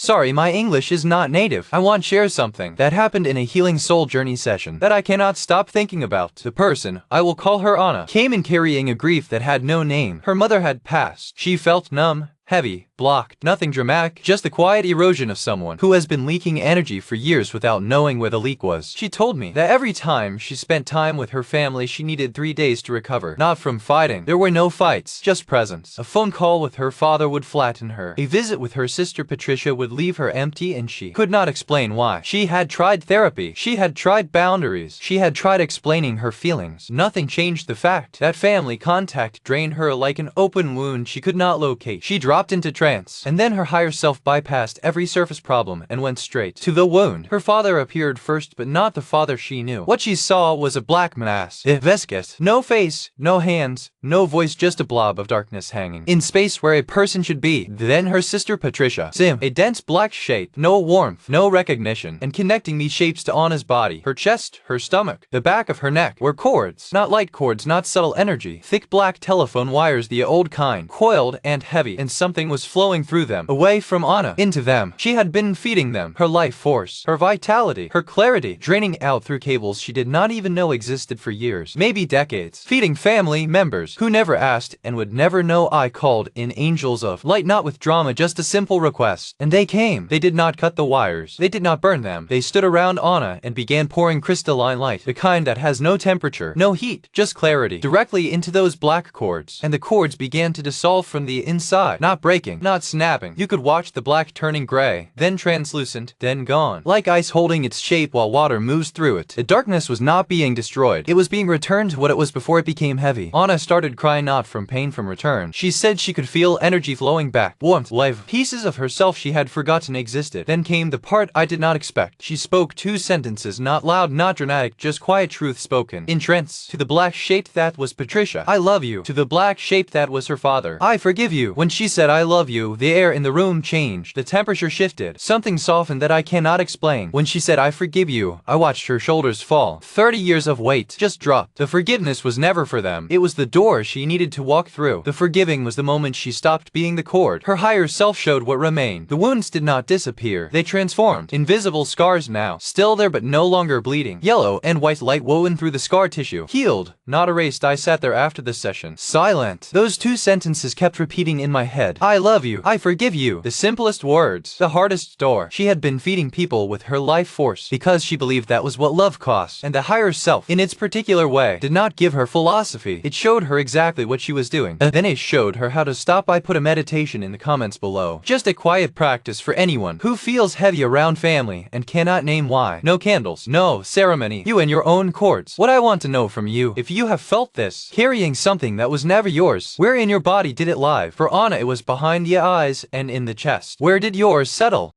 Sorry, my English is not native. I want to share something that happened in a healing soul journey session that I cannot stop thinking about. The person, I will call her Anna, came in carrying a grief that had no name. Her mother had passed. She felt numb, heavy, blocked, nothing dramatic, just the quiet erosion of someone who has been leaking energy for years without knowing where the leak was. She told me that every time she spent time with her family she needed 3 days to recover. Not from fighting. There were no fights, just presence. A phone call with her father would flatten her. A visit with her sister Patricia would leave her empty, and she could not explain why. She had tried therapy. She had tried boundaries. She had tried explaining her feelings. Nothing changed the fact that family contact drained her like an open wound she could not locate. She dropped into trance. And then her higher self bypassed every surface problem and went straight to the wound. Her father appeared first, but not the father she knew. What she saw was a black mass. No face, no hands, no voice, just a blob of darkness hanging in space where a person should be. Then her sister Patricia. A dense black shape, no warmth, no recognition, and connecting these shapes to Anna's body. Her chest, her stomach, the back of her neck were cords. Not light cords, not subtle energy. Thick black telephone wires, the old kind, coiled and heavy, and something was flowing through them, away from Anna, into them. She had been feeding them her life force, her vitality, her clarity, draining out through cables she did not even know existed for years, maybe decades, feeding family members who never asked and would never know. I called in angels of light, not with drama, just a simple request, and they came. They did not cut the wires, they did not burn them. They stood around Anna and began pouring crystalline light, the kind that has no temperature, no heat, just clarity, directly into those black cords, and the cords began to dissolve from the inside, not breaking, not snapping. You could watch the black turning gray, then translucent, then gone, like ice holding its shape while water moves through it. The darkness was not being destroyed, it was being returned to what it was before it became heavy. Anna started crying, not from pain, from return. She said she could feel energy flowing back, warmth, life, pieces of herself she had forgotten existed. Then came the part I did not expect. She spoke 2 sentences, not loud, not dramatic, just quiet truth spoken in trance. To the black shape that was Patricia, I love you. To the black shape that was her father, I forgive you. When she said I love you, the air in the room changed. The temperature shifted. Something softened that I cannot explain. When she said I forgive you, I watched her shoulders fall. 30 years of weight just dropped. The forgiveness was never for them. It was the door she needed to walk through. The forgiving was the moment she stopped being the cord. Her higher self showed what remained. The wounds did not disappear. They transformed. Invisible scars now. Still there but no longer bleeding. Yellow and white light woven through the scar tissue. Healed, not erased. I sat there after the session, silent. Those 2 sentences kept repeating in my head. I love you. I forgive you. The simplest words. The hardest door. She had been feeding people with her life force because she believed that was what love cost. And the higher self, in its particular way, did not give her philosophy. It showed her exactly what she was doing. Then it showed her how to stop. I put a meditation in the comments below. Just a quiet practice for anyone who feels heavy around family and cannot name why. No candles, no ceremony. You and your own cords. What I want to know from you, if you have felt this, carrying something that was never yours, where in your body did it live? For Anna it was behind the eyes and in the chest. Where did yours settle?